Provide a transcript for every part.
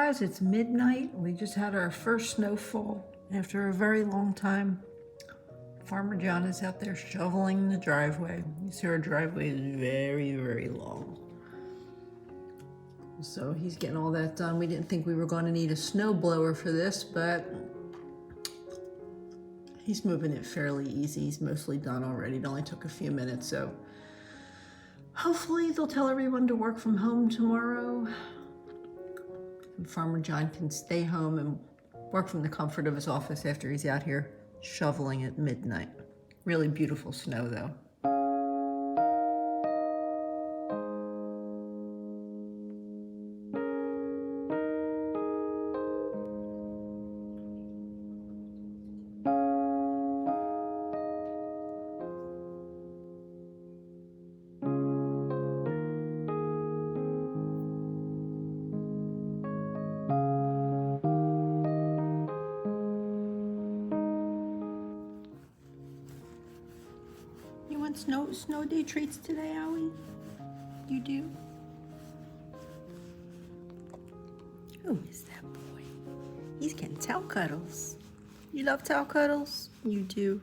guys, it's midnight. We just had our first snowfall after a very long time. Farmer John is out there shoveling the driveway. You see our driveway is very, very long. So he's getting all that done. We didn't think we were going to need a snow blower for this, but he's moving it fairly easy. He's mostly done already. It only took a few minutes, so hopefully they'll tell everyone to work from home tomorrow. And Farmer John can stay home and work from the comfort of his office after he's out here shoveling at midnight. Really beautiful snow though. You want snow day treats today, Owie? You do? Who is that boy? He's getting towel cuddles. You love towel cuddles? You do.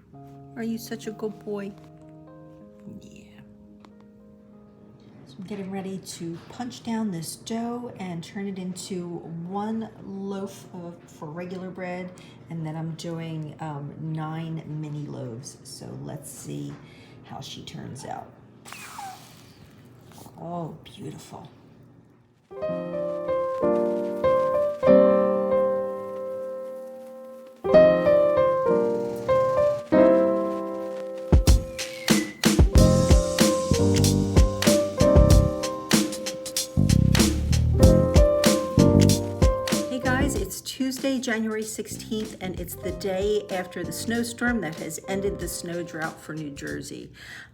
Are you such a good boy? Yeah. So I'm getting ready to punch down this dough and turn it into one loaf for regular bread, and then I'm doing 9 mini loaves. So let's see how she turns out. Oh, beautiful. Hey guys, it's Tuesday, January 16th, and it's the day after the snowstorm that has ended the snow drought for New Jersey.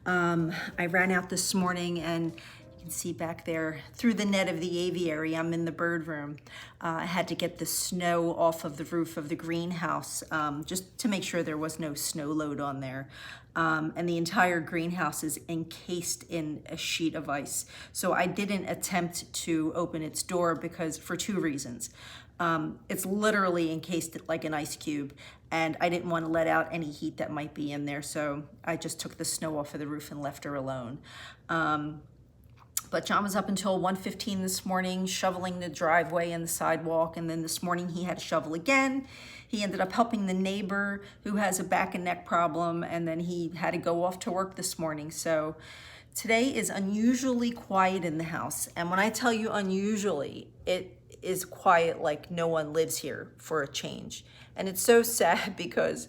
I ran out this morning, and you can see back there through the net of the aviary, I'm in the bird room. I had to get the snow off of the roof of the greenhouse just to make sure there was no snow load on there. And the entire greenhouse is encased in a sheet of ice. So I didn't attempt to open its door because for 2 reasons. It's literally encased like an ice cube, and I didn't want to let out any heat that might be in there, so I just took the snow off of the roof and left her alone. But John was up until 1:15 this morning shoveling the driveway and the sidewalk, and then this morning he had to shovel again. He ended up helping the neighbor who has a back and neck problem, and then he had to go off to work this morning. So today is unusually quiet in the house, and when I tell you unusually, it is quiet like no one lives here for a change. And it's so sad because,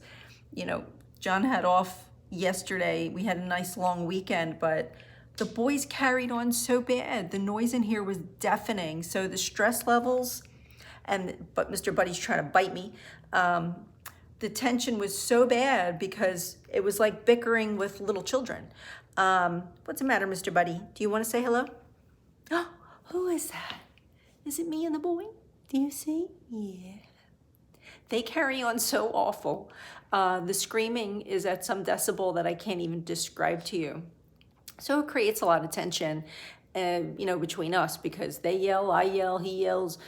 you know, John had off yesterday. We had a nice long weekend, but the boys carried on so bad. The noise in here was deafening. So the stress levels, but Mr. Buddy's trying to bite me. The tension was so bad because it was like bickering with little children. What's the matter, Mr. Buddy? Do you want to say hello? Oh, who is that? Is it me and the boy? Do you see? Yeah. They carry on so awful. The screaming is at some decibel that I can't even describe to you. So it creates a lot of tension, you know, between us because they yell, I yell, he yells.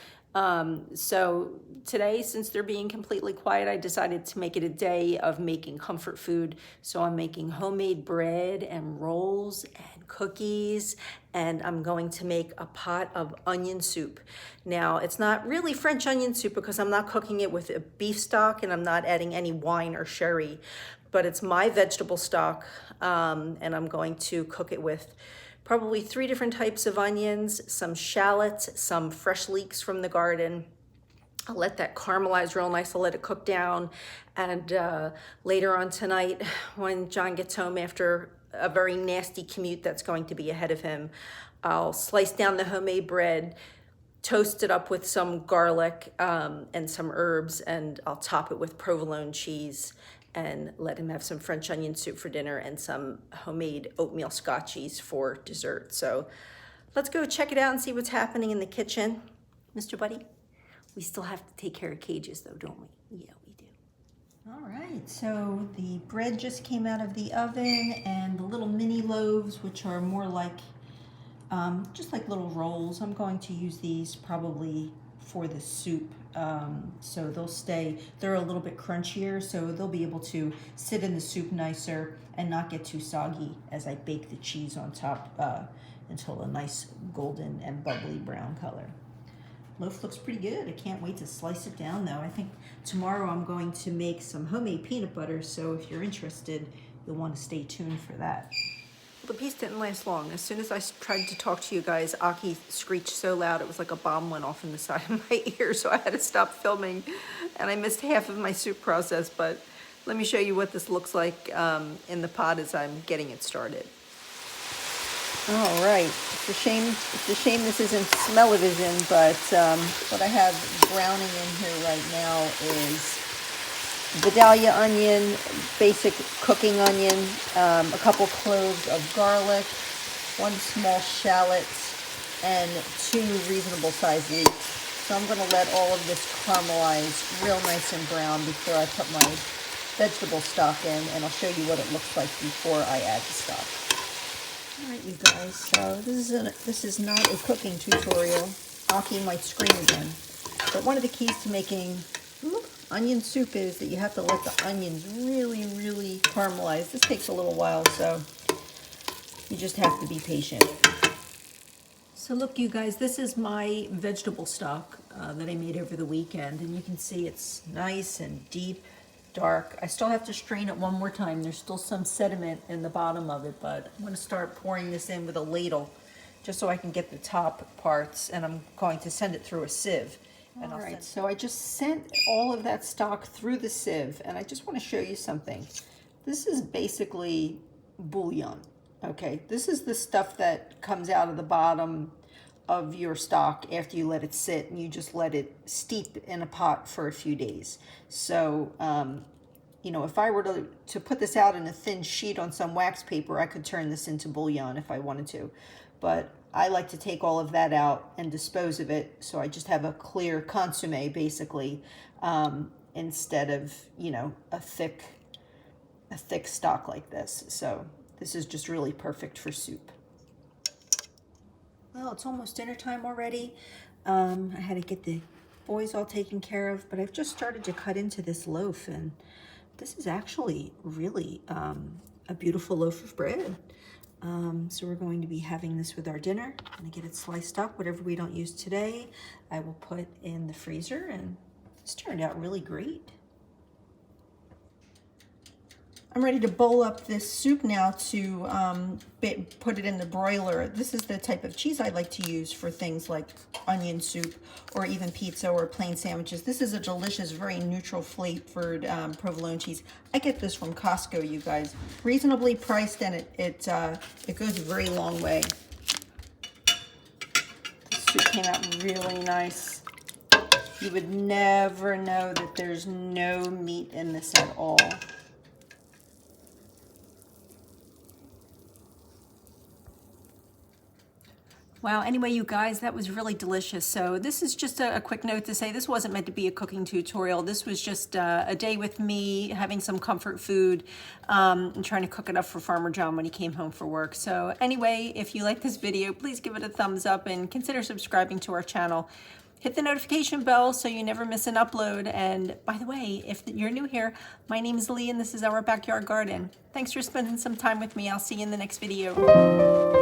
So today, since they're being completely quiet, I decided to make it a day of making comfort food. So I'm making homemade bread and rolls and cookies, and I'm going to make a pot of onion soup. Now, it's not really French onion soup because I'm not cooking it with a beef stock and I'm not adding any wine or sherry, but it's my vegetable stock, and I'm going to cook it with probably 3 different types of onions, some shallots, some fresh leeks from the garden. I'll let that caramelize real nice. I'll let it cook down. And later on tonight, when John gets home after a very nasty commute that's going to be ahead of him, I'll slice down the homemade bread, toast it up with some garlic and some herbs, and I'll top it with provolone cheese and let him have some French onion soup for dinner and some homemade oatmeal Scotchies for dessert. So let's go check it out and see what's happening in the kitchen. Mr. Buddy, we still have to take care of cages though, don't we? Yeah, we do. All right, so the bread just came out of the oven, and the little mini loaves, which are more like, just like little rolls, I'm going to use these probably for the soup. So they'll stay, they're a little bit crunchier, so they'll be able to sit in the soup nicer and not get too soggy as I bake the cheese on top until a nice golden and bubbly brown color. Loaf looks pretty good. I can't wait to slice it down though. I think tomorrow I'm going to make some homemade peanut butter, so if you're interested, you'll want to stay tuned for that. The piece didn't last long. As soon as I tried to talk to you guys, Aki screeched so loud it was like a bomb went off in the side of my ear, so I had to stop filming, and I missed half of my soup process, but let me show you what this looks like in the pot as I'm getting it started. All right, it's a shame this isn't smell-o-vision, but what I have browning in here right now is Vidalia onion, basic cooking onion, a couple cloves of garlic, 1 small shallot, and 2 reasonable sized leeks. So I'm going to let all of this caramelize real nice and brown before I put my vegetable stock in, and I'll show you what it looks like before I add the stock. All right, you guys, so this is not a cooking tutorial. Aki might scream again, but one of the keys to making onion soup is that you have to let the onions really, really caramelize. This takes a little while, so you just have to be patient. So look, you guys, this is my vegetable stock that I made over the weekend, and you can see it's nice and deep, dark. I still have to strain it one more time. There's still some sediment in the bottom of it, but I'm going to start pouring this in with a ladle just so I can get the top parts, and I'm going to send it through a sieve. All right, so I just sent all of that stock through the sieve, and I just want to show you something. This is basically bouillon, okay? This is the stuff that comes out of the bottom of your stock after you let it sit, and you just let it steep in a pot for a few days. So, you know, if I were to put this out in a thin sheet on some wax paper, I could turn this into bouillon if I wanted to. But I like to take all of that out and dispose of it, so I just have a clear consommé, basically, instead of, you know, a thick stock like this. So this is just really perfect for soup. Well, it's almost dinner time already. I had to get the boys all taken care of, but I've just started to cut into this loaf, and this is actually really a beautiful loaf of bread. So we're going to be having this with our dinner. I'm going to get it sliced up. Whatever we don't use today, I will put in the freezer, and this turned out really great. I'm ready to bowl up this soup now to put it in the broiler. This is the type of cheese I like to use for things like onion soup or even pizza or plain sandwiches. This is a delicious, very neutral flavored provolone cheese. I get this from Costco, you guys. Reasonably priced, and it goes a very long way. The soup came out really nice. You would never know that there's no meat in this at all. Wow, anyway, you guys, that was really delicious. So this is just a quick note to say this wasn't meant to be a cooking tutorial. This was just a day with me having some comfort food and trying to cook it up for Farmer John when he came home for work. So anyway, if you like this video, please give it a thumbs up and consider subscribing to our channel. Hit the notification bell so you never miss an upload. And by the way, if you're new here, my name is Leigh and this is our backyard garden. Thanks for spending some time with me. I'll see you in the next video.